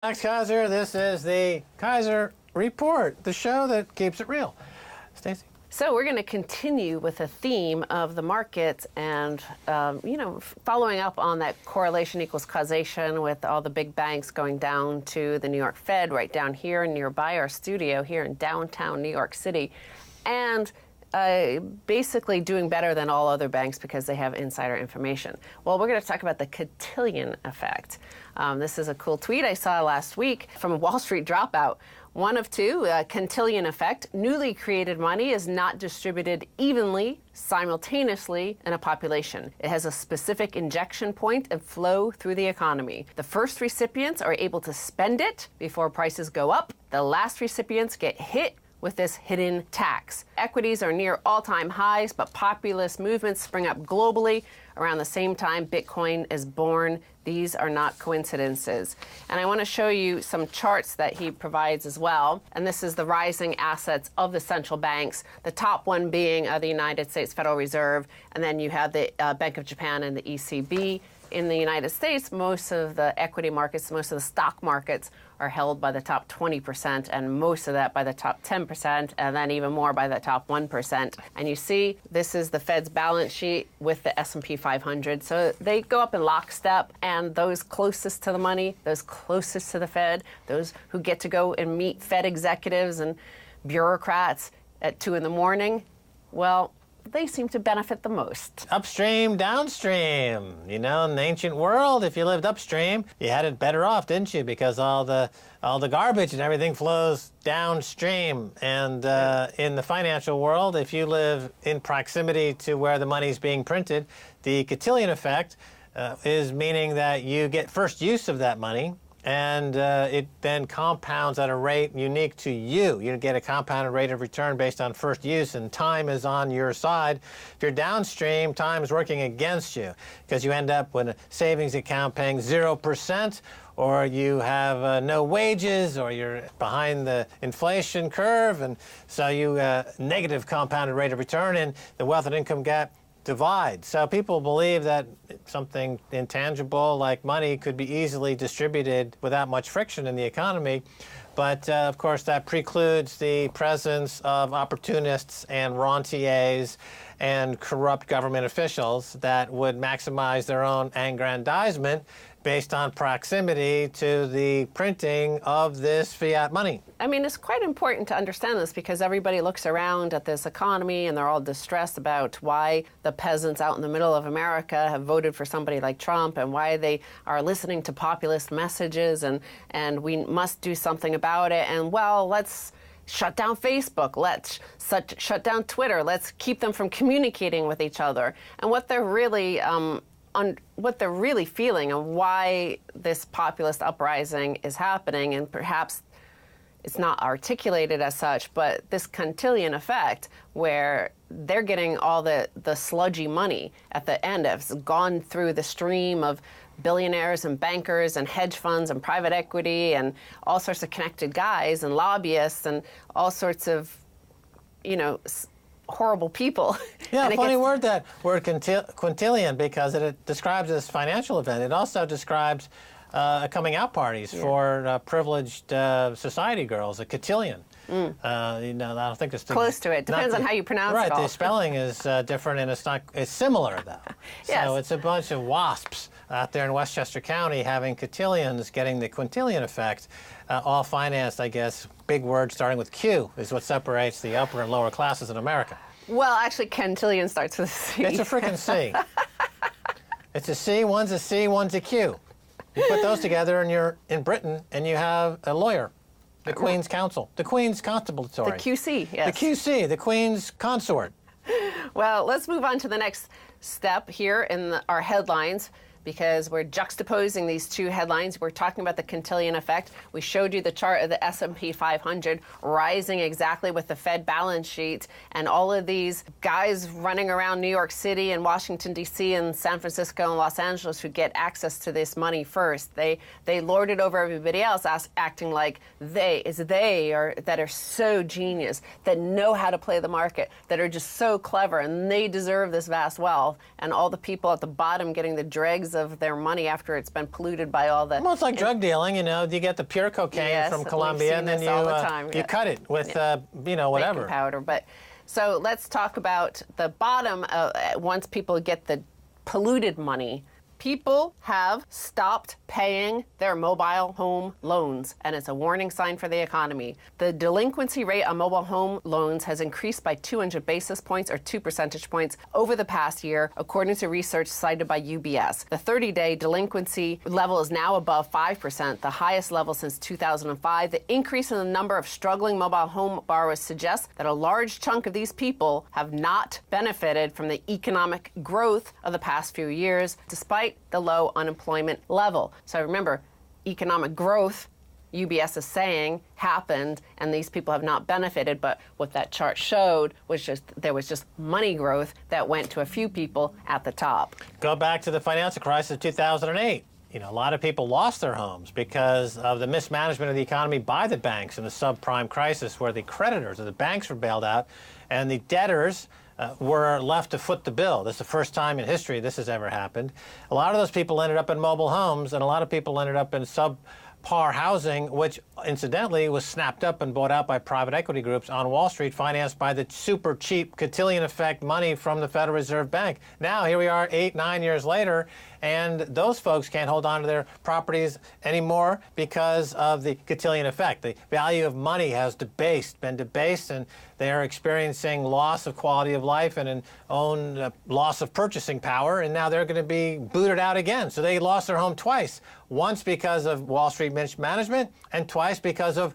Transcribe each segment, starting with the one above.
Thanks, Keiser. This is the Keiser Report, the show that keeps it real. Stacey? So we're going to continue with the theme of the markets and, following up on that correlation equals causation with all the big banks going down to the New York Fed right down here nearby our studio here in downtown New York City. And basically doing better than all other banks because they have insider information. Well, we're going to talk about the cotillion effect. This is a cool tweet I saw last week from a Wall Street Dropout. One of two, cotillion effect. Newly created money is not distributed evenly, simultaneously in a population. It has a specific injection point and flow through the economy. The first recipients are able to spend it before prices go up. The last recipients get hit with this hidden tax. Equities are near all-time highs, but populist movements spring up globally. Around the same time Bitcoin is born. These are not coincidences. And I want to show you some charts that he provides as well. And this is the rising assets of the central banks, the top one being the United States Federal Reserve, and then you have the Bank of Japan and the ECB. In the United States, most of the equity markets, most of the stock markets are held by the top 20%, and most of that by the top 10%, and then even more by the top 1%. And you see, this is the Fed's balance sheet with the S&P 500. So they go up in lockstep, and those closest to the money, those closest to the Fed, those who get to go and meet Fed executives and bureaucrats at 2 in the morning, well, they seem to benefit the most. Upstream, downstream. In the ancient world, if you lived upstream, you had it better off, didn't you? Because all the garbage and everything flows downstream. And in the financial world, if you live in proximity to where the money's being printed, the cotillion effect is meaning that you get first use of that money, and it then compounds at a rate unique to you. You get a compounded rate of return based on first use, and time is on your side. If you're downstream, time is working against you because you end up with a savings account paying 0%, or you have no wages, or you're behind the inflation curve, and so you negative compounded rate of return, and the wealth and income gap divide. So people believe that something intangible like money could be easily distributed without much friction in the economy. But of course, that precludes the presence of opportunists and rentiers and corrupt government officials that would maximize their own aggrandizement based on proximity to the printing of this fiat money. I mean, it's quite important to understand this because everybody looks around at this economy and they're all distressed about why the peasants out in the middle of America have voted for somebody like Trump and why they are listening to populist messages and we must do something about it. And, well, let's shut down Facebook, let's shut down Twitter, let's keep them from communicating with each other. And what they're really feeling and why this populist uprising is happening, and perhaps it's not articulated as such, but this cotillion effect where they're getting all the sludgy money at the end. It's gone through the stream of billionaires and bankers and hedge funds and private equity and all sorts of connected guys and lobbyists and all sorts of, horrible people. Yeah, funny word, that word quintillion, because it describes this financial event. It also describes coming out parties for privileged society girls, a cotillion. I don't think it's close to it. Depends on how you pronounce it. Right, the spelling is different, and it's similar though. Yes. So it's a bunch of wasps out there in Westchester County having cotillions, getting the quintillion effect, all financed, I guess. Big word starting with Q is what separates the upper and lower classes in America. Well, actually, quintillion starts with a C. It's a freaking C. It's a C, one's a C, one's a Q. You put those together and you're in Britain and you have a lawyer, the Queen's Counsel, the Queen's Constabilitory. The QC, yes. The QC, the Queen's Consort. Well, let's move on to the next step here in our headlines, because we're juxtaposing these two headlines. We're talking about the cotillion effect. We showed you the chart of the S&P 500 rising exactly with the Fed balance sheet, and all of these guys running around New York City and Washington, D.C. and San Francisco and Los Angeles who get access to this money first. They lord it over everybody else, acting like they that are so genius, that know how to play the market, that are just so clever, and they deserve this vast wealth, and all the people at the bottom getting the dregs of their money after it's been polluted by all the... Well, it's like drug dealing, you know. You get the pure cocaine from Colombia, and then you cut it with, whatever. Baking powder. But so let's talk about the bottom. Once people get the polluted money, people have stopped paying their mobile home loans, and it's a warning sign for the economy. The delinquency rate on mobile home loans has increased by 200 basis points or 2 percentage points over the past year, according to research cited by UBS. The 30-day delinquency level is now above 5%, the highest level since 2005. The increase in the number of struggling mobile home borrowers suggests that a large chunk of these people have not benefited from the economic growth of the past few years, despite the low unemployment level. So remember, economic growth, UBS is saying, happened, and these people have not benefited. But what that chart showed was there was just money growth that went to a few people at the top. Go back to the financial crisis of 2008. A lot of people lost their homes because of the mismanagement of the economy by the banks in the subprime crisis, where the creditors of the banks were bailed out and the debtors were left to foot the bill. This is the first time in history this has ever happened. A lot of those people ended up in mobile homes, and a lot of people ended up in subpar housing, which incidentally was snapped up and bought out by private equity groups on Wall Street, financed by the super cheap cotillion effect money from the Federal Reserve Bank. Now, here we are 8-9 years later, and those folks can't hold on to their properties anymore because of the cotillion effect. The value of money has been debased, and they are experiencing loss of quality of life and an own loss of purchasing power, and now they're going to be booted out again. So they lost their home twice, once because of Wall Street mismanagement and twice because of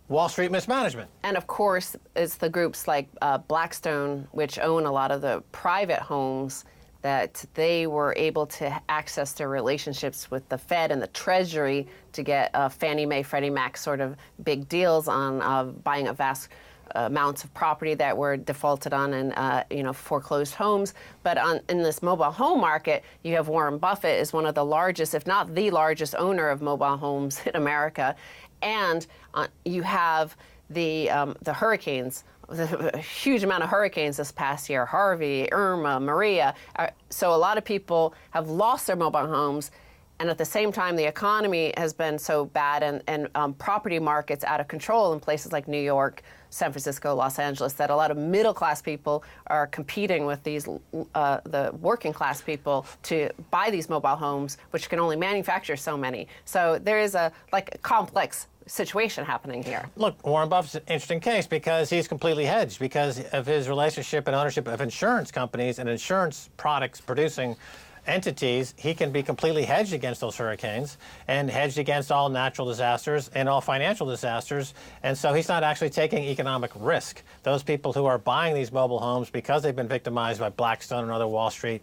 Wall Street mismanagement. And of course, it's the groups like Blackstone, which own a lot of the private homes, that they were able to access their relationships with the Fed and the Treasury to get Fannie Mae, Freddie Mac sort of big deals on buying a vast amounts of property that were defaulted on and foreclosed homes. But in this mobile home market, you have Warren Buffett is one of the largest, if not the largest owner of mobile homes in America, and you have the hurricanes. A huge amount of hurricanes this past year, Harvey, Irma, Maria. So a lot of people have lost their mobile homes, and at the same time, the economy has been so bad and property markets out of control in places like New York, San Francisco, Los Angeles, that a lot of middle-class people are competing with the working-class people to buy these mobile homes, which can only manufacture so many. So there is a complex situation happening here. Look, Warren Buffett's an interesting case because he's completely hedged because of his relationship and ownership of insurance companies and insurance products producing entities. He can be completely hedged against those hurricanes and hedged against all natural disasters and all financial disasters. And so he's not actually taking economic risk. Those people who are buying these mobile homes because they've been victimized by Blackstone and other Wall Street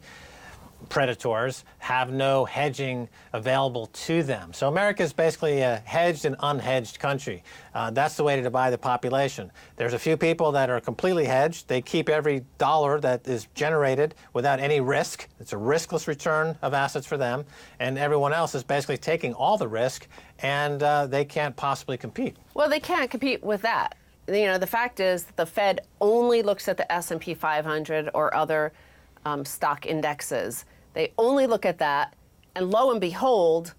predators have no hedging available to them. So America is basically a hedged and unhedged country. That's the way to divide the population. There's a few people that are completely hedged. They keep every dollar that is generated without any risk. It's a riskless return of assets for them. And everyone else is basically taking all the risk, and they can't possibly compete. Well, they can't compete with that. The fact is that the Fed only looks at the S&P 500 or other stock indexes. They only look at that, and lo and behold,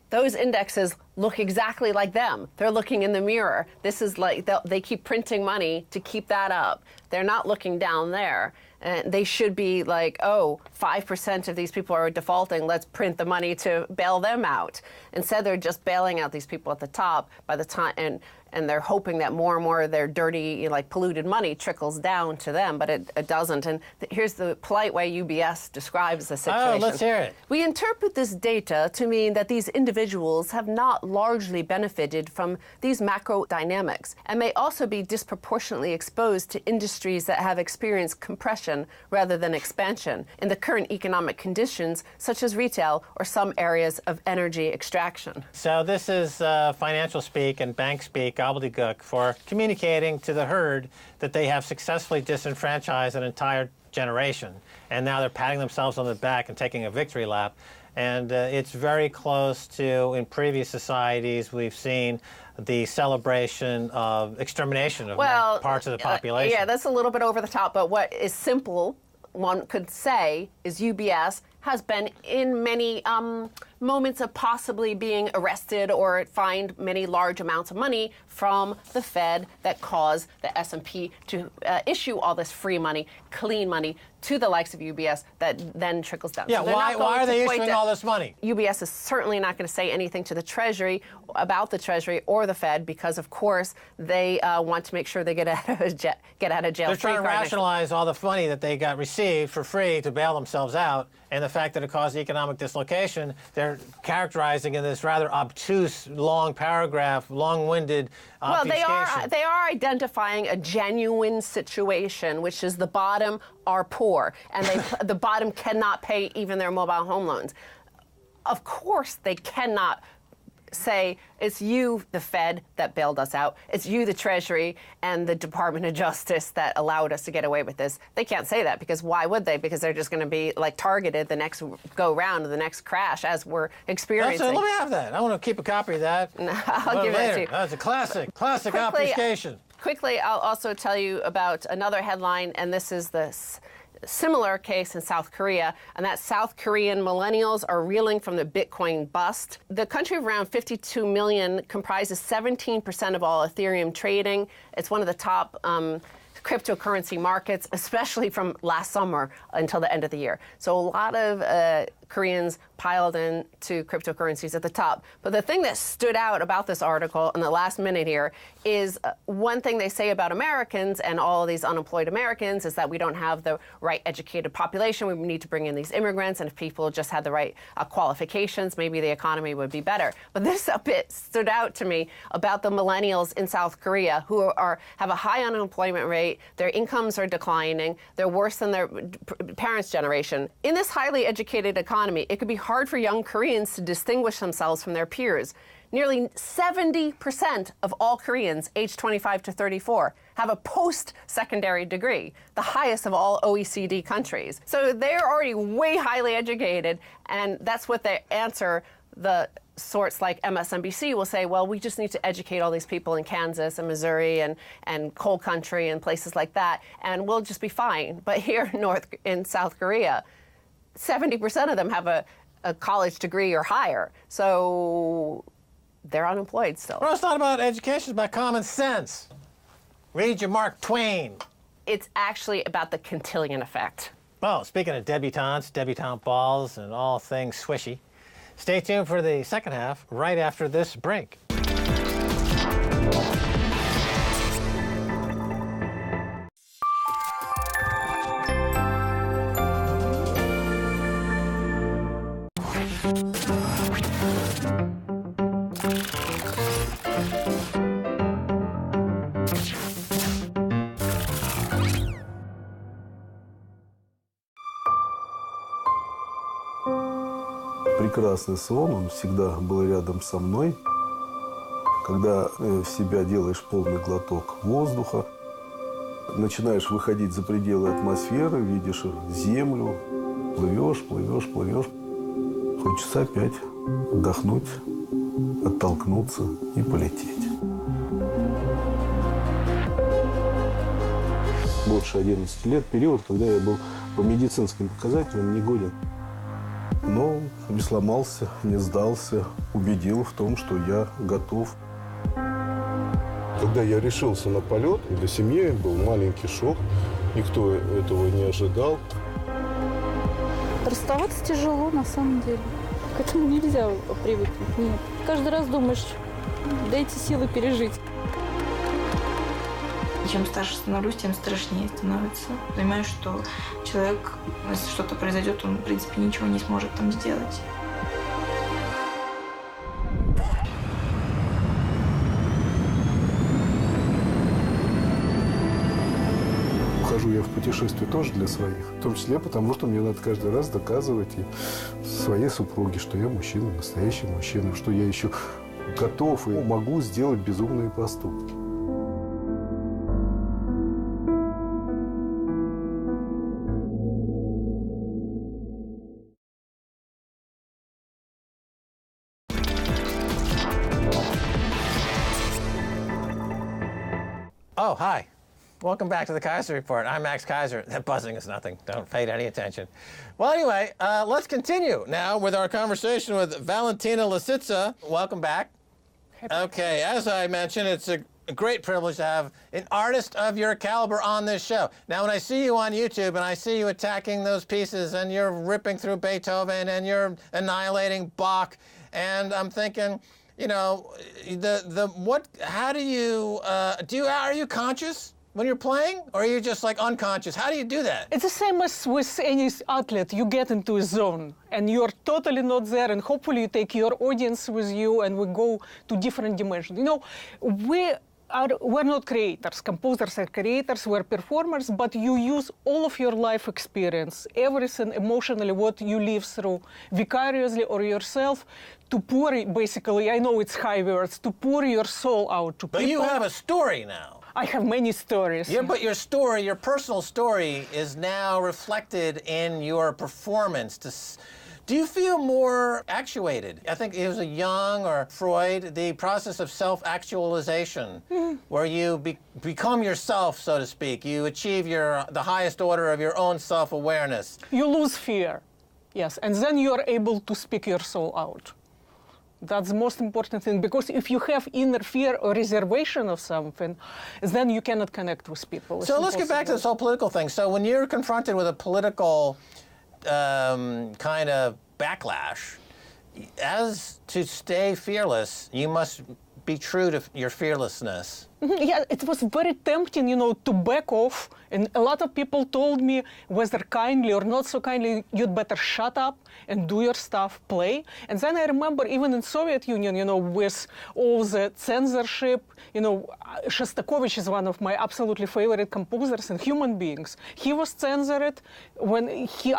those indexes look exactly like them. They're looking in the mirror. This is like they keep printing money to keep that up. They're not looking down there. And they should be like, 5% of these people are defaulting. Let's print the money to bail them out. Instead, they're just bailing out these people at the top by the time, and they're hoping that more and more of their dirty, polluted money trickles down to them, but it doesn't. And here's the polite way UBS describes the situation. Oh, let's hear it. We interpret this data to mean that these individuals have not largely benefited from these macro dynamics and may also be disproportionately exposed to industries that have experienced compression rather than expansion in the current economic conditions, such as retail or some areas of energy extraction. So this is financial speak and bank speak, gobbledygook, for communicating to the herd that they have successfully disenfranchised an entire generation. And now they're patting themselves on the back and taking a victory lap. And it's very close to, in previous societies, we've seen the celebration of extermination of parts of the population. Yeah, that's a little bit over the top, but what is simple, one could say, is UBS has been in many moments of possibly being arrested or fined many large amounts of money from the Fed that caused the S&P to issue all this free money, clean money, to the likes of UBS that then trickles down. Yeah, so why are they issuing all this money? UBS is certainly not going to say anything to the Treasury about the Treasury or the Fed because, of course, they want to make sure they get out of jail They're trying to rationalize all the money that they got received for free to bail themselves out, and the fact that it caused economic dislocation. They're characterizing in this rather obtuse, long paragraph, long-winded obfuscation. Well, they are identifying a genuine situation, which is the bottom are poor, and the bottom cannot pay even their mobile home loans. Of course, they cannot say it's you, the Fed, that bailed us out. It's you, the Treasury, and the Department of Justice that allowed us to get away with this. They can't say that because why would they? Because they're just going to be like targeted the next go round, the next crash as we're experiencing. Let me have that. I want to keep a copy of that. I'll give it to you. That's a classic obfuscation. Quickly, I'll also tell you about another headline, and this is the similar case in South Korea, and that South Korean millennials are reeling from the Bitcoin bust. The country of around 52 million comprises 17% of all Ethereum trading. It's one of the top cryptocurrency markets, especially from last summer until the end of the year. So a lot of Koreans piled into cryptocurrencies at the top. But the thing that stood out about this article in the last minute here is one thing they say about Americans and all of these unemployed Americans is that we don't have the right educated population. We need to bring in these immigrants, and if people just had the right qualifications, maybe the economy would be better. But this a bit stood out to me about the millennials in South Korea who have a high unemployment rate. Their incomes are declining. They're worse than their parents' generation. In this highly educated economy, it could be hard for young Koreans to distinguish themselves from their peers. Nearly 70% of all Koreans aged 25 to 34 have a post-secondary degree, the highest of all OECD countries. So they're already way highly educated, and that's what they answer. The sorts like MSNBC will say, well, we just need to educate all these people in Kansas and Missouri and coal country and places like that, and we'll just be fine. But here in South Korea, 70% of them have a college degree or higher. So they're unemployed still. Well, it's not about education, it's about common sense. Read your Mark Twain. It's actually about the Cantillon effect. Well, speaking of debutantes, debutante balls, and all things swishy, stay tuned for the second half right after this break. Прекрасный сон, он всегда был рядом со мной. Когда в себя делаешь полный глоток воздуха, начинаешь выходить за пределы атмосферы, видишь землю, плывешь, плывешь, плывешь. Хочется опять отдохнуть, оттолкнуться и полететь. Больше 11 лет, период, когда я был по медицинским показателям негоден. Но не сломался, не сдался, убедил в том, что я готов. Когда я решился на полет, для семьи был маленький шок. Никто этого не ожидал. Расставаться тяжело, на самом деле. К этому нельзя привыкнуть, нет. Каждый раз думаешь, дайте силы пережить. Чем старше становлюсь, тем страшнее становится. Понимаю, что человек, если что-то произойдет, он, в принципе, ничего не сможет там сделать. Ухожу я в путешествие тоже для своих. В том числе потому, что мне надо каждый раз доказывать и своей супруге, что я мужчина, настоящий мужчина, что я еще готов и могу сделать безумные поступки. Oh, hi. Welcome back to the Keiser Report. I'm Max Keiser. That buzzing is nothing. Don't pay it any attention. Well, anyway, let's continue now with our conversation with Valentina Lisitsa. Welcome back. Okay, as I mentioned, it's a great privilege to have an artist of your caliber on this show. Now, when I see you on YouTube and I see you attacking those pieces and you're ripping through Beethoven and you're annihilating Bach, and I'm thinking, you know, how do you, are you conscious when you're playing, or are you just like unconscious? How do you do that? It's the same as with any athlete. You get into a zone and you're totally not there, and hopefully you take your audience with you and we go to different dimensions. You know, we're not creators. Composers are creators, we're performers, but you use all of your life experience, everything emotionally, what you live through, vicariously or yourself, to pour, basically, I know it's high words, to pour your soul out to people. But you have a story now. I have many stories. Yeah, but your story, your personal story, is now reflected in your performance. Do you feel more actuated? I think it was a Jung or Freud, the process of self-actualization, where you become yourself, so to speak. You achieve the highest order of your own self-awareness. You lose fear, yes, and then you're able to speak your soul out. That's the most important thing, because if you have inner fear or reservation of something, then you cannot connect with people. So let's get back to this whole political thing. So when you're confronted with a political kind of backlash, as to stay fearless, you must be true to your fearlessness. Yeah, it was very tempting, you know, to back off. And a lot of people told me, whether kindly or not so kindly, you'd better shut up and do your stuff, play. And then I remember even in Soviet Union, you know, with all the censorship, you know, Shostakovich is one of my absolutely favorite composers and human beings. He was censored when he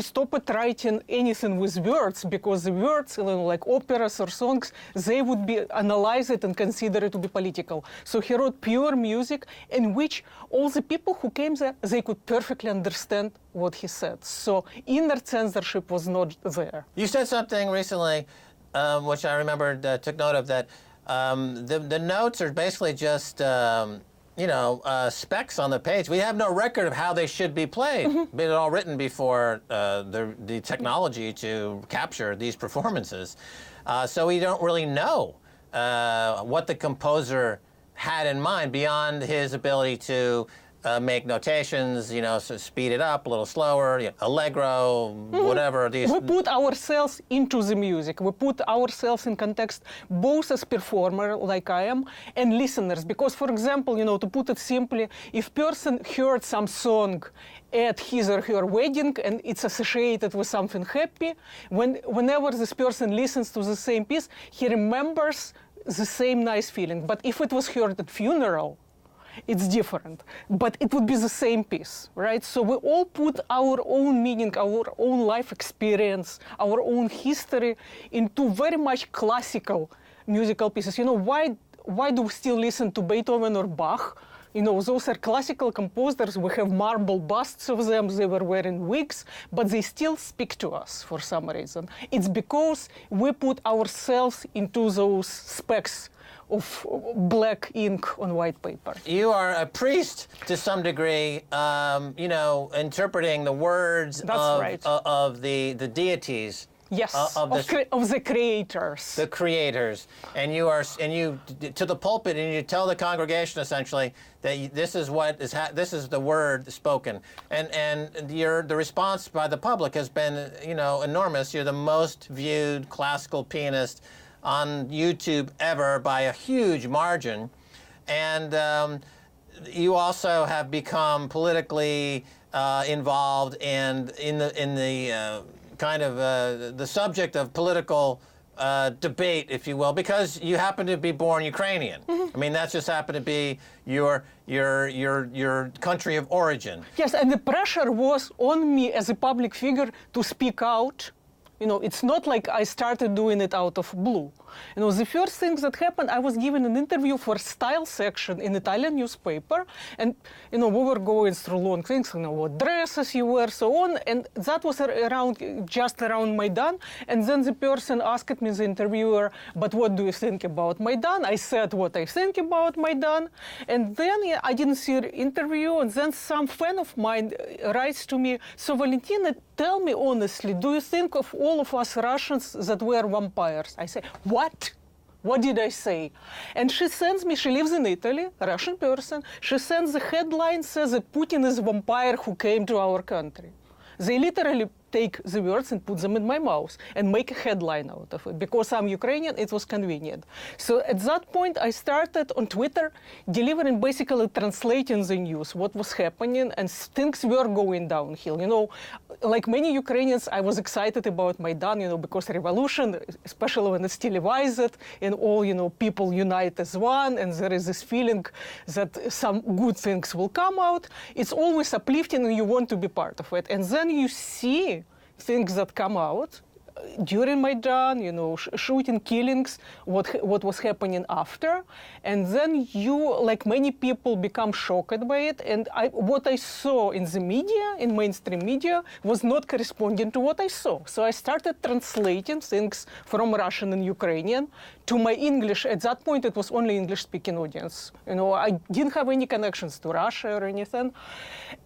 stopped writing anything with words, because the words, you know, like operas or songs, they would be analyzed and considered to be political. So he wrote pure music in which all the people who came there, they could perfectly understand what he said. So inner censorship was not there. You said something recently, which I remembered, took note of, that the notes are basically just, specs on the page. We have no record of how they should be played. Been all written before the technology to capture these performances. So we don't really know what the composer had in mind beyond his ability to make notations, you know, so speed it up a little slower, you know, allegro, whatever. We put ourselves into the music. We put ourselves in context, both as performer, like I am, and listeners. Because, for example, you know, to put it simply, if person heard some song at his or her wedding and it's associated with something happy, whenever this person listens to the same piece, he remembers the same nice feeling. But if it was heard at funeral, it's different. But it would be the same piece, right? So we all put our own meaning, our own life experience, our own history into very much classical musical pieces. You know, why do we still listen to Beethoven or Bach? You know, those are classical composers. We have marble busts of them. They were wearing wigs, but they still speak to us for some reason. It's because we put ourselves into those specs of black ink on white paper. You are a priest to some degree, interpreting the words of the deities. Yes, of the creators. The creators, and you to the pulpit, and you tell the congregation essentially that this is this is the word spoken, and the response by the public has been enormous. You're the most viewed classical pianist on YouTube ever by a huge margin, and you also have become politically involved and in the kind of the subject of political debate, if you will, because you happen to be born Ukrainian. I mean, that's just happened to be your country of origin. Yes, and the pressure was on me as a public figure to speak out You know, it's not like I started doing it out of blue. You know, the first thing that happened, I was given an interview for style section in Italian newspaper, and you know, we were going through long things, you know, what dresses you wear, so on, and that was just around Maidan. And then the person asked me, the interviewer, but what do you think about Maidan? I said what I think about Maidan, and then I didn't see an interview, and then some fan of mine writes to me, so Valentina, tell me honestly, do you think of all of us Russians that were vampires? I say, what? What did I say? And she sends me, she lives in Italy, a Russian person, she sends the headline, says that Putin is a vampire who came to our country. They literally take the words and put them in my mouth and make a headline out of it. Because I'm Ukrainian, it was convenient. So at that point, I started on Twitter delivering, basically translating the news, what was happening, and things were going downhill. You know, like many Ukrainians, I was excited about Maidan, you know, because revolution, especially when it's televised, and all, you know, people unite as one, and there is this feeling that some good things will come out. It's always uplifting, and you want to be part of it. And then you see things that come out during Maidan, you know, shooting, killings, what was happening after, and then you, like many people, become shocked by it. And what I saw in the media, in mainstream media, was not corresponding to what I saw. So I started translating things from Russian and Ukrainian to my English. At that point, it was only English-speaking audience. You know, I didn't have any connections to Russia or anything.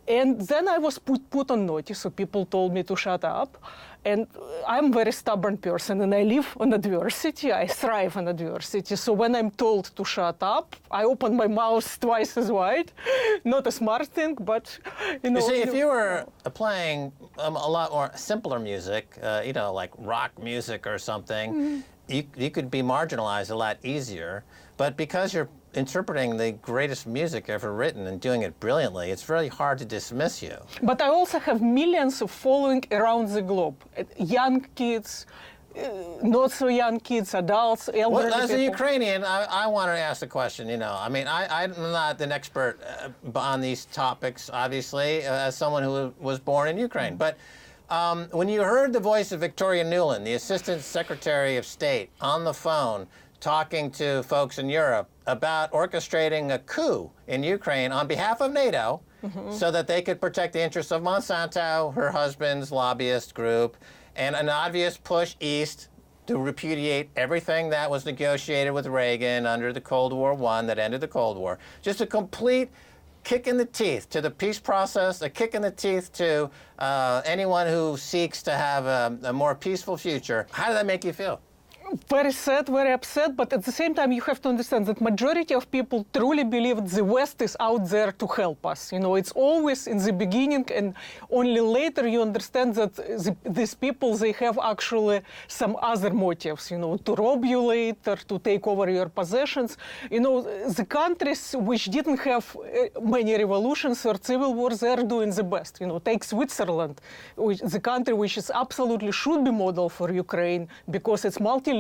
And then I was put on notice, so people told me to shut up. And I'm a very stubborn person, and I live on adversity. I thrive on adversity. So when I'm told to shut up, I open my mouth twice as wide. Not a smart thing, but, you know. You see, if you were playing a lot more simpler music, you know, like rock music or something, you could be marginalized a lot easier. But because you're interpreting the greatest music ever written and doing it brilliantly, it's very hard to dismiss you. But I also have millions of following around the globe. Young kids, not so young kids, adults, elderly Well, as people. a Ukrainian, I wanted to ask the question, you know, I mean, I'm not an expert on these topics, obviously, as someone who was born in Ukraine. But when you heard the voice of Victoria Nuland, the Assistant Secretary of State, on the phone, talking to folks in Europe about orchestrating a coup in Ukraine on behalf of NATO so that they could protect the interests of Monsanto, her husband's lobbyist group, and an obvious push east to repudiate everything that was negotiated with Reagan under the Cold War I that ended the Cold War. Just a complete kick in the teeth to the peace process, a kick in the teeth to anyone who seeks to have a more peaceful future. How did that make you feel? Very sad, very upset, but at the same time you have to understand that majority of people truly believe the West is out there to help us. You know, it's always in the beginning, and only later you understand that these people, they have actually some other motives, you know, to rob you later, to take over your possessions. You know, the countries which didn't have many revolutions or civil wars, they're doing the best. You know, take Switzerland, the country which is absolutely should be model for Ukraine because it's multilingual,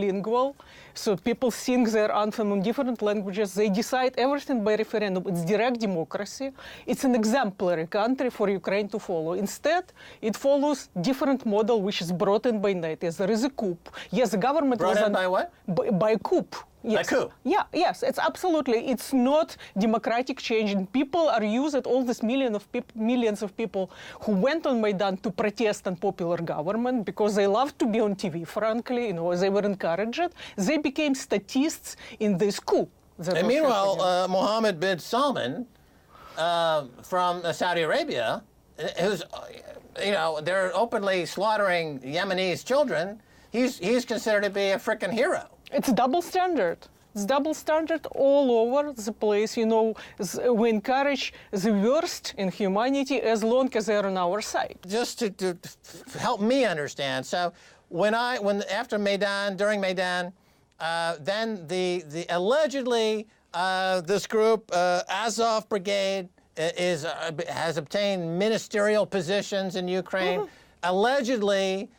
so people sing their anthem in different languages. They decide everything by referendum. It's direct democracy. It's an exemplary country for Ukraine to follow. Instead, it follows different model which is brought in by NATO. There is a coup. Yes, the government Brought in by what? By a coup. Yes. By coup? Yeah, yes, it's absolutely. It's not democratic change. And people are used, all these millions of people who went on Maidan to protest unpopular government because they love to be on TV, frankly, you know, they were encouraged. They became statists in this coup. And meanwhile, Mohammed bin Salman from Saudi Arabia, who's, you know, they're openly slaughtering Yemenis children, he's considered to be a frickin' hero. It's double standard. It's double standard all over the place. You know, we encourage the worst in humanity as long as they're on our side. Just to help me understand, so when after Maidan, during Maidan, then the allegedly this group Azov Brigade has obtained ministerial positions in Ukraine. Allegedly,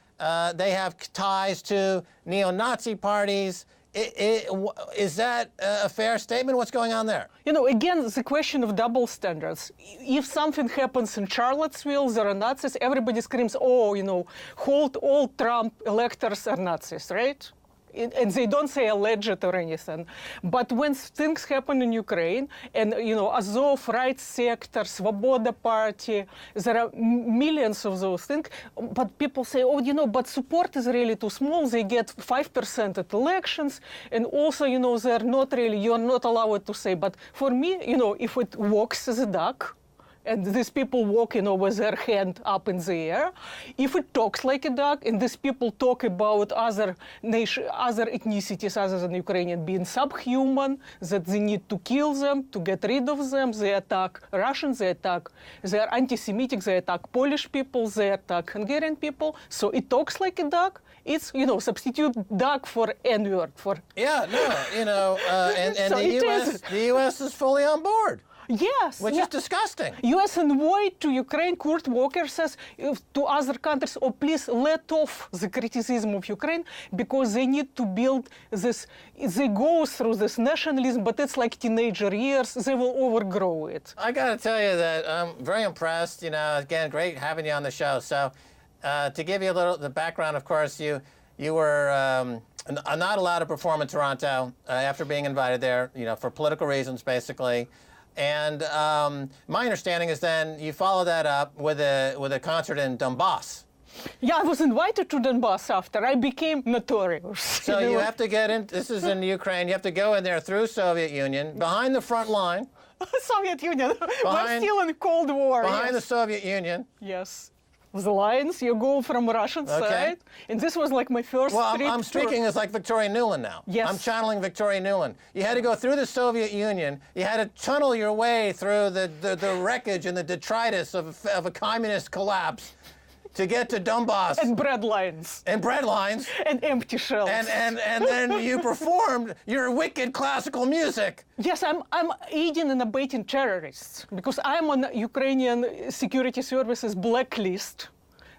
they have ties to neo-Nazi parties Is that a fair statement? What's going on there? You know, again, the question of double standards. If something happens in Charlottesville, there are Nazis, everybody screams, oh, you know, hold all Trump electors are Nazis, right? And they don't say alleged or anything. But when things happen in Ukraine, and, you know, Azov, Right Sector, Svoboda Party, there are millions of those things, but people say, oh, you know, but support is really too small. They get 5% at elections, and also, you know, they're not really, you're not allowed to say. But for me, you know, if it walks as a duck, and these people walk, you know, with their hand up in the air. If it talks like a duck, and these people talk about other ethnicities other than Ukrainian being subhuman, that they need to kill them, to get rid of them, they attack Russians, they are anti-Semitic, they attack Polish people, they attack Hungarian people. So it talks like a duck. It's, you know, substitute duck for N-word. Yeah, no, you know, and So the U.S. is fully on board. Yes. Which is disgusting. U.S. envoy to Ukraine, Kurt Walker says to other countries, oh, please let off the criticism of Ukraine because they need to build this, they go through this nationalism, but it's like teenager years, they will overgrow it. I got to tell you that I'm very impressed. You know, again, great having you on the show. So to give you a little, the background, of course, you were not allowed to perform in Toronto after being invited there, you know, for political reasons, basically. And my understanding is then you follow that up with a concert in Donbass. Yeah, I was invited to Donbass after. I became notorious. So you have to get in, this is in Ukraine, you have to go in there through Soviet Union, behind the front line. Soviet Union. We're still in Cold War. Behind the Soviet Union. Yes. The lines, you go from Russian side. And this was like my first Well, trip I'm speaking as like Victoria Nuland now. Yes. I'm channeling Victoria Nuland. You had to go through the Soviet Union. You had to tunnel your way through the wreckage and the detritus of a communist collapse to get to Donbass. And bread lines. And bread lines. And empty shells. And then you performed your wicked classical music. Yes, I'm aiding and abetting terrorists because I'm on Ukrainian security services blacklist.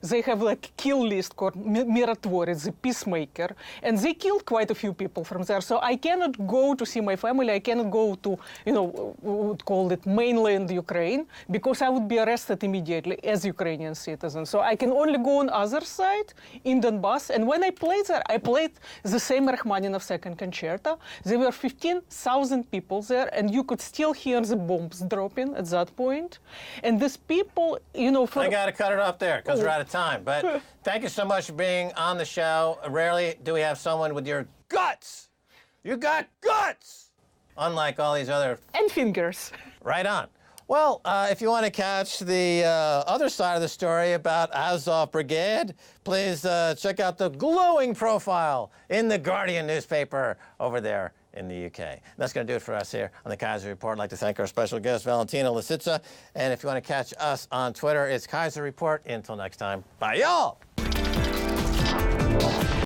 They have like kill list called Mirotvorets, the peacemaker, and they killed quite a few people from there. So I cannot go to see my family. I cannot go to, you know, we would call it mainland Ukraine because I would be arrested immediately as Ukrainian citizen. So I can only go on other side in Donbass. And when I played there, I played the same Rachmaninoff second concerto. There were 15,000 people there, and you could still hear the bombs dropping at that point. And these people, you know, I got to cut it off there because we're out of time. But thank you so much for being on the show. Rarely do we have someone with your guts. You got guts! Unlike all these other... And fingers. Right on. Well, if you want to catch the other side of the story about Azov Brigade, please check out the glowing profile in the Guardian newspaper over there in the UK. And that's going to do it for us here on the Keiser Report. I'd like to thank our special guest, Valentina Lisitsa. And if you want to catch us on Twitter, it's Keiser Report. Until next time, bye, y'all!